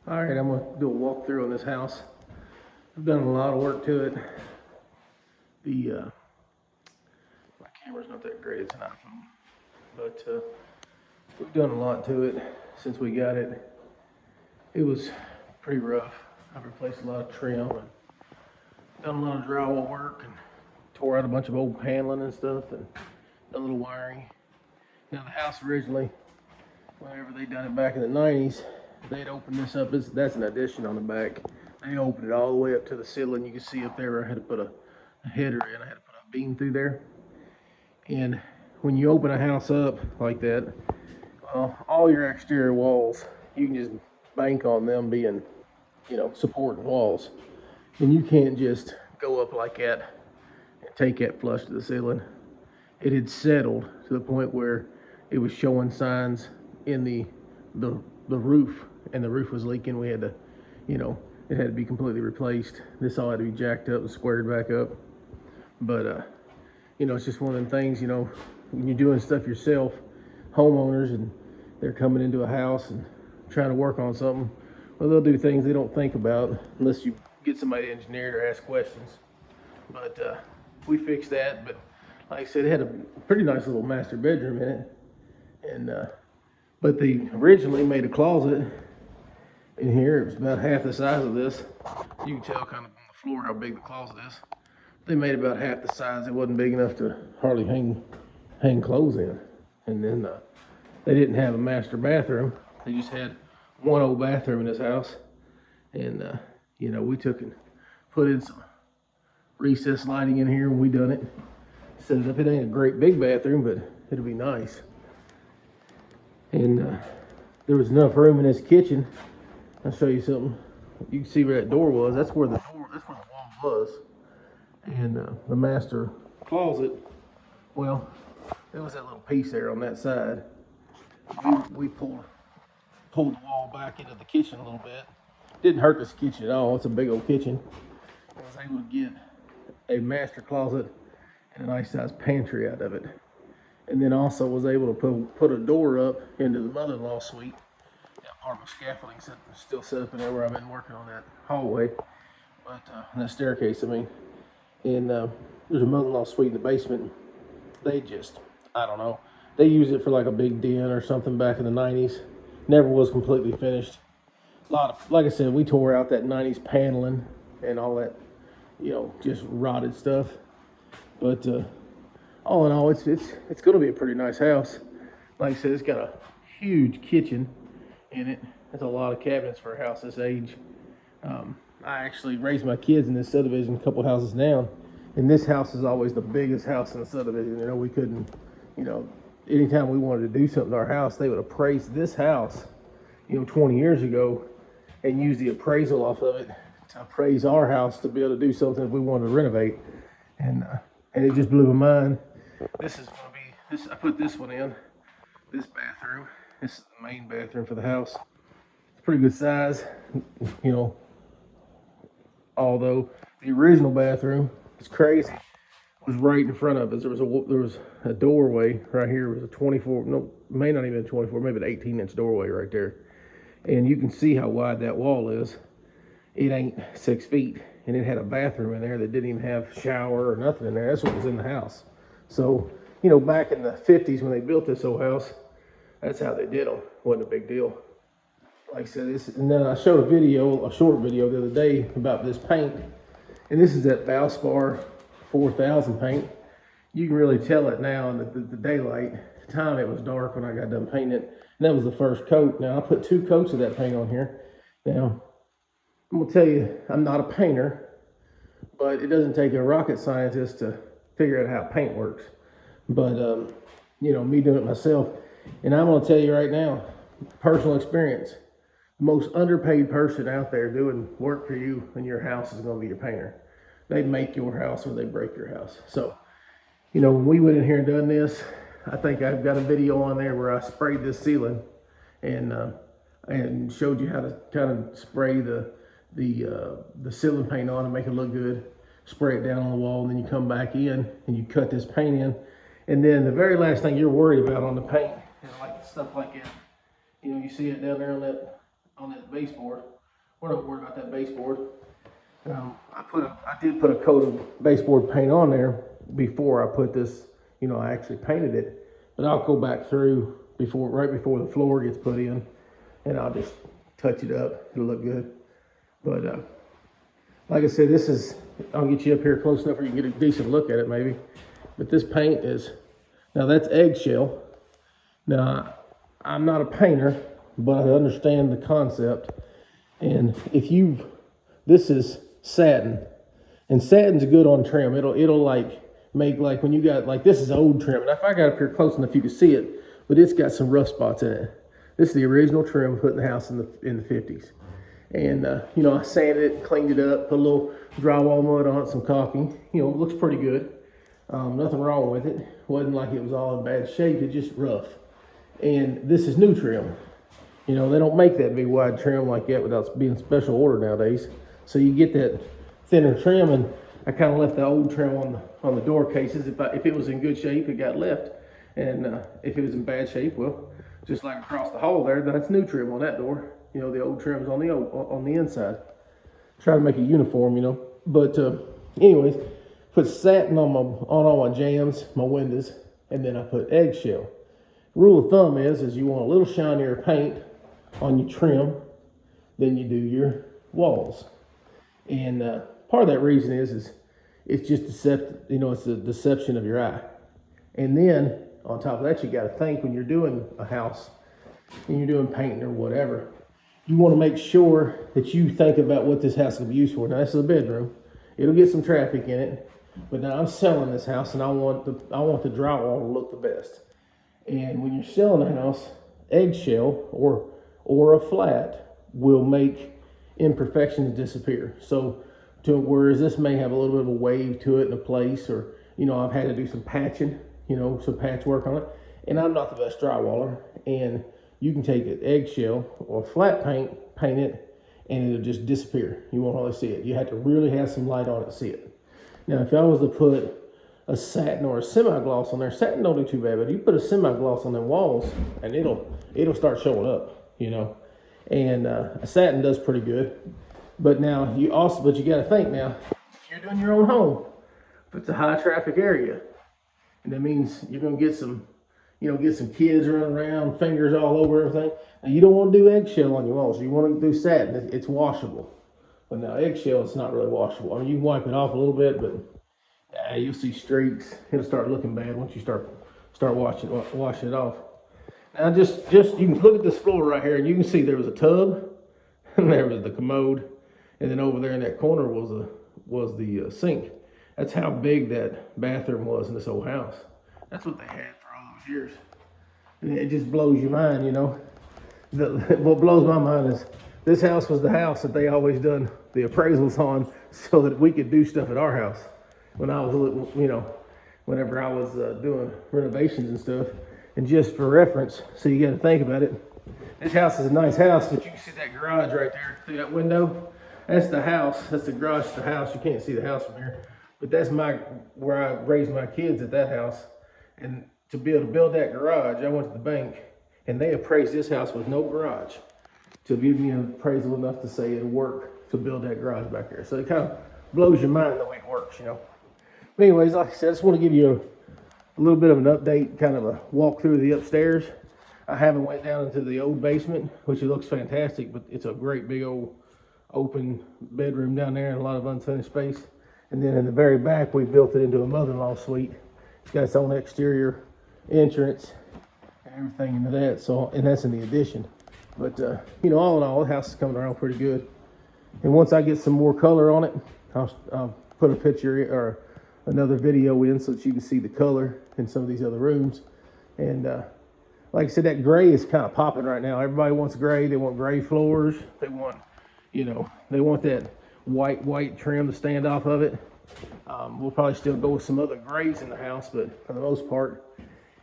All right, I'm gonna do a walkthrough on this house. I've done a lot of work to it. My camera's not that great, it's an iPhone, but we've done a lot to it since we got it. It was pretty rough. I've replaced a lot of trim and done a lot of drywall work and tore out a bunch of old paneling and stuff and done a little wiring. Now the house originally, whenever they done it back in the 90s, they'd opened this up. That's an addition on the back. They opened it all the way up to the ceiling. You can see up there where I had to put a header in. I had to put a beam through there. And when you open a house up like that, all your exterior walls, you can just bank on them being, supporting walls. And you can't just go up like that and take that flush to the ceiling. It had settled to the point where it was showing signs in the roof, and the roof was leaking. We had to, it had to be completely replaced. This all had to be jacked up and squared back up. But it's just one of them things, when you're doing stuff yourself, homeowners, and they're coming into a house and trying to work on something, well, they'll do things they don't think about unless you get somebody to engineer it or ask questions. But we fixed that. But like I said, it had a pretty nice little master bedroom in it. And but they originally made a closet in here. It was about half the size of this. You can tell kind of on the floor how big the closet is. They made about half the size. It wasn't big enough to hardly hang clothes in. And then they didn't have a master bathroom. They just had one old bathroom in this house. And we took and put in some recessed lighting in here when we done it. Set it up. It ain't a great big bathroom, but it'll be nice. And there was enough room in this kitchen. I'll show you something. You can see where that door was. That's where the wall was. And the master closet, well, there was that little piece there on that side. We pulled the wall back into the kitchen a little bit. Didn't hurt this kitchen at all. It's a big old kitchen. I was able to get a master closet and a nice sized pantry out of it. And then also was able to put a door up into the mother-in-law suite. That part of my scaffolding still set up in there where I've been working on that hallway. But that staircase, And there's a mother-in-law suite in the basement. They just, I don't know. They used it for like a big den or something back in the 90s. Never was completely finished. Like I said, we tore out that 90s paneling and all that, just rotted stuff. But all in all, it's going to be a pretty nice house. Like I said, it's got a huge kitchen in it. That's a lot of cabinets for a house this age. I actually raised my kids in this subdivision a couple houses down, and this house is always the biggest house in the subdivision. We couldn't, anytime we wanted to do something to our house, they would appraise this house, 20 years ago, and use the appraisal off of it to appraise our house to be able to do something if we wanted to renovate. And it just blew my mind. This is going to be this. I put this one in, this bathroom. This is the main bathroom for the house. It's pretty good size, Although the original bathroom was crazy, was right in front of us. There was a doorway right here. It was a 24, no, may not even a 24, maybe an 18-inch doorway right there. And you can see how wide that wall is. It ain't 6 feet, and it had a bathroom in there that didn't even have shower or nothing in there. That's what was in the house. So, back in the 50s when they built this old house, that's how they did them. Wasn't a big deal. Like I said, and then I showed a short video the other day about this paint. And this is that Valspar 4000 paint. You can really tell it now in the daylight. At the time it was dark when I got done painting it. And that was the first coat. Now I put 2 coats of that paint on here. Now, I'm gonna tell you, I'm not a painter, but it doesn't take a rocket scientist to figure out how paint works. But, me doing it myself. And I'm gonna tell you right now, personal experience, the most underpaid person out there doing work for you in your house is going to be your painter. They make your house or they break your house. So, when we went in here and done this, I think I've got a video on there where I sprayed this ceiling and showed you how to kind of spray the ceiling paint on and make it look good. Spray it down on the wall, and then you come back in and you cut this paint in. And then the very last thing you're worried about on the paint is like stuff like that. You see it down there on on that baseboard. We're not worried about that baseboard. I did put a coat of baseboard paint on there before I put this, I actually painted it, but I'll go back through right before the floor gets put in, and I'll just touch it up. It'll look good. But like I said, I'll get you up here close enough where you can get a decent look at it maybe. But this paint now that's eggshell. Now, I'm not a painter, but I understand the concept. And this is satin, and satin's good on trim. It'll like make, like when you got, like, this is old trim, and if I got up here close enough you can see it, but it's got some rough spots in it. This is the original trim put in the house in the 50s. And I sanded it, cleaned it up, put a little drywall mud on it, some caulking. It looks pretty good. Nothing wrong with it. Wasn't like it was all in bad shape. It's just rough. And this is new trim. They don't make that big wide trim like that without being special order nowadays. So you get that thinner trim, and I kind of left the old trim on the door cases. If it was in good shape, it got left. And if it was in bad shape, well, just like across the hall there, that's new trim on that door. The old trim's on the inside. Try to make it uniform, But anyways, put satin on all my jambs, my windows, and then I put eggshell. Rule of thumb is you want a little shinier paint on your trim than you do your walls. And part of that reason is it's just it's the deception of your eye. And then on top of that, you got to think when you're doing a house and you're doing painting or whatever, you want to make sure that you think about what this house will be used for. Now, this is a bedroom. It'll get some traffic in it, but now I'm selling this house and I want the drywall to look the best. And when you're selling a house, eggshell or a flat will make imperfections disappear. So whereas this may have a little bit of a wave to it in a place, or I've had to do some patching, some patchwork on it, and I'm not the best drywaller, and you can take an eggshell or flat paint it, and it'll just disappear. You won't hardly see it. You have to really have some light on it to see it. Now, if I was to put a satin or a semi-gloss on there, satin don't do too bad, but you put a semi-gloss on the walls, and it'll start showing up, And a satin does pretty good. But now you got to think now, if you're doing your own home, if it's a high traffic area, and that means you're going to get some kids running around, fingers all over everything. Now, you don't want to do eggshell on your walls. You want to do satin. It's washable. But now eggshell, it's not really washable. I mean, you can wipe it off a little bit, but you'll see streaks. It'll start looking bad once you start washing it off. Now, just you can look at this floor right here, and you can see there was a tub, and there was the commode, and then over there in that corner was the sink. That's how big that bathroom was in this old house. That's what they had for all those years. And it just blows your mind, What blows my mind is this house was the house that they always done the appraisals on so that we could do stuff at our house. When I was, whenever I was doing renovations and stuff. And just for reference, so you got to think about it. This house is a nice house, but you can see that garage right there through that window. That's the house. That's the garage to the house. You can't see the house from here. But that's where I raised my kids, at that house. And to be able to build that garage, I went to the bank, and they appraised this house with no garage to give me an appraisal enough to say it'll work to build that garage back there. So it kind of blows your mind the way it works, But anyways, like I said, I just want to give you a little bit of an update, kind of a walk through the upstairs. I haven't went down into the old basement, which it looks fantastic, but it's a great big old open bedroom down there and a lot of unfinished space. And then in the very back, we built it into a mother-in-law suite. It's got its own exterior entrance and everything into that. So, and that's in the addition. But all in all, the house is coming around pretty good. And once I get some more color on it, I'll put a picture or another video in so that you can see the color in some of these other rooms. And like I said, that gray is kind of popping right now. Everybody wants gray. They want gray floors. They want, they want that white trim to stand off of it. We'll probably still go with some other grays in the house, but for the most part.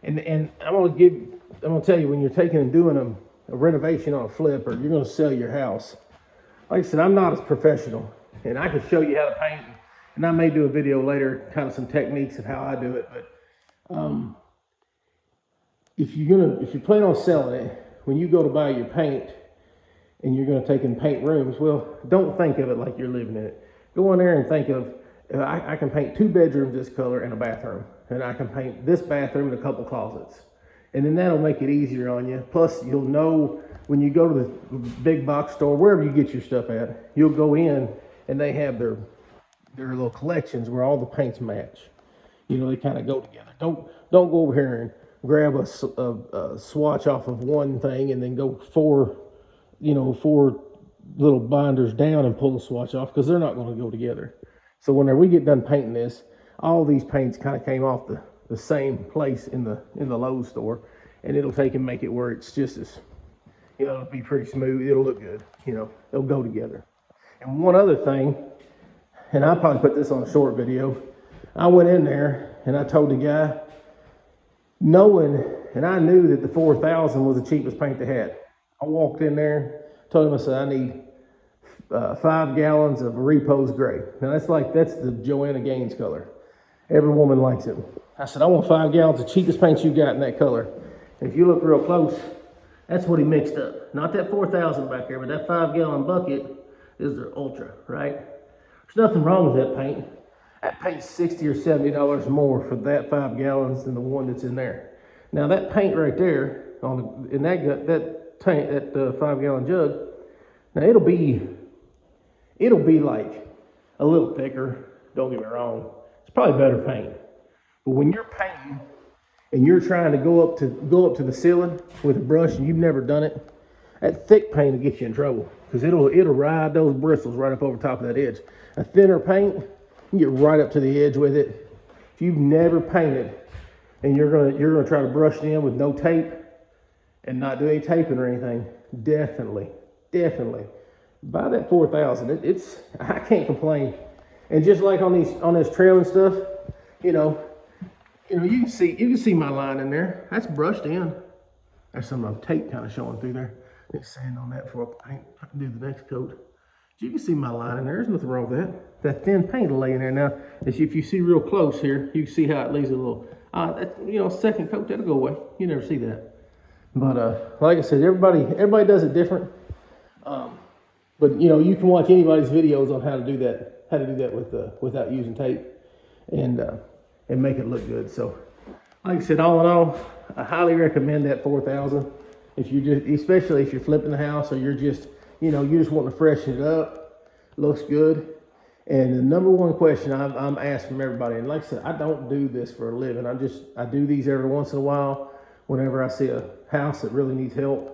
And I'm gonna tell you, when you're taking and doing a renovation on a flip, or you're gonna sell your house, like I said, I'm not as professional, and I could show you how to paint. And I may do a video later, kind of some techniques of how I do it. But if you plan on selling it, when you go to buy your paint and you're going to take and paint rooms. Well, don't think of it like you're living in it. Go in there and think of, I can paint 2 bedrooms this color and a bathroom, and I can paint this bathroom and a couple closets. And then that'll make it easier on you. Plus, you'll know when you go to the big box store, wherever you get your stuff at, you'll go in and they have their little collections where all the paints match. You know, they kind of go together. Don't go over here and grab a swatch off of one thing and then go 4 little binders down and pull the swatch off, because they're not going to go together. So whenever we get done painting this, all these paints kind of came off the same place in the Lowe's store, and it'll take and make it where it's just as, you know, it'll be pretty smooth. It'll look good. You know, they'll go together. And one other thing, and I probably put this on a short video, I went in there and I told the guy, knowing, and I knew that the 4000 was the cheapest paint they had. I walked in there, told him, I said, I need 5 gallons of Repose Gray. Now that's the Joanna Gaines color. Every woman likes it. I said, I want 5 gallons, the cheapest paint you got in that color. And if you look real close, that's what he mixed up. Not that 4000 back there, but that 5 gallon bucket is their Ultra, right? There's nothing wrong with that paint. That paint's $60 or $70 more for that 5 gallons than the one that's in there. Now that paint right there, in that 5 gallon jug, now it'll be like a little thicker. Don't get me wrong. It's probably better paint. But when you're painting and you're trying to go up to the ceiling with a brush and you've never done it, that thick paint will get you in trouble, because it'll ride those bristles right up over top of that edge. A thinner paint, you get right up to the edge with it. If you've never painted and you're gonna try to brush it in with no tape and not do any taping or anything, definitely buy that 4000. I can't complain. And just like on this trail and stuff, you can see my line in there. That's brushed in. There's some tape kind of showing through there. Need sand on that before I can do the next coat. You can see my line in there. There's nothing wrong with that. That thin paint will lay in there. Now, if you see real close here, you can see how it leaves a little, second coat, that'll go away. You never see that. But like I said, everybody does it different. But you can watch anybody's videos on how to do that without using tape, and make it look good. So, like I said, all in all, I highly recommend that 4000. Especially if you're flipping the house, or you're just wanting to freshen it up, looks good. And the number one question I'm asked from everybody, and like I said, I don't do this for a living. I do these every once in a while whenever I see a house that really needs help.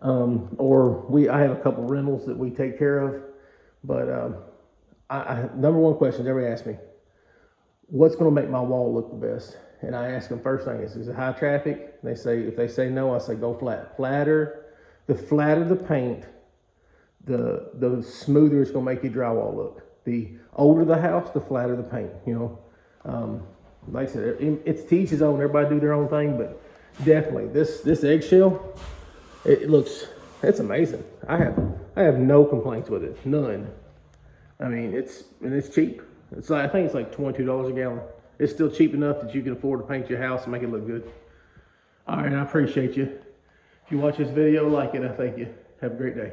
I have a couple rentals that we take care of. But number one question everybody asks me, what's going to make my wall look the best? And I ask them, first thing is it high traffic? If they say no, I say go flat. The flatter the paint, the smoother it's going to make your drywall look. The older the house, the flatter the paint. Like I said, it's to each his own. Everybody do their own thing, but definitely this eggshell, it's amazing. I have no complaints with it, none. I mean, it's cheap. I think it's like $22 a gallon. It's still cheap enough that you can afford to paint your house and make it look good. All right, I appreciate you. If you watch this video, like it, I thank you. Have a great day.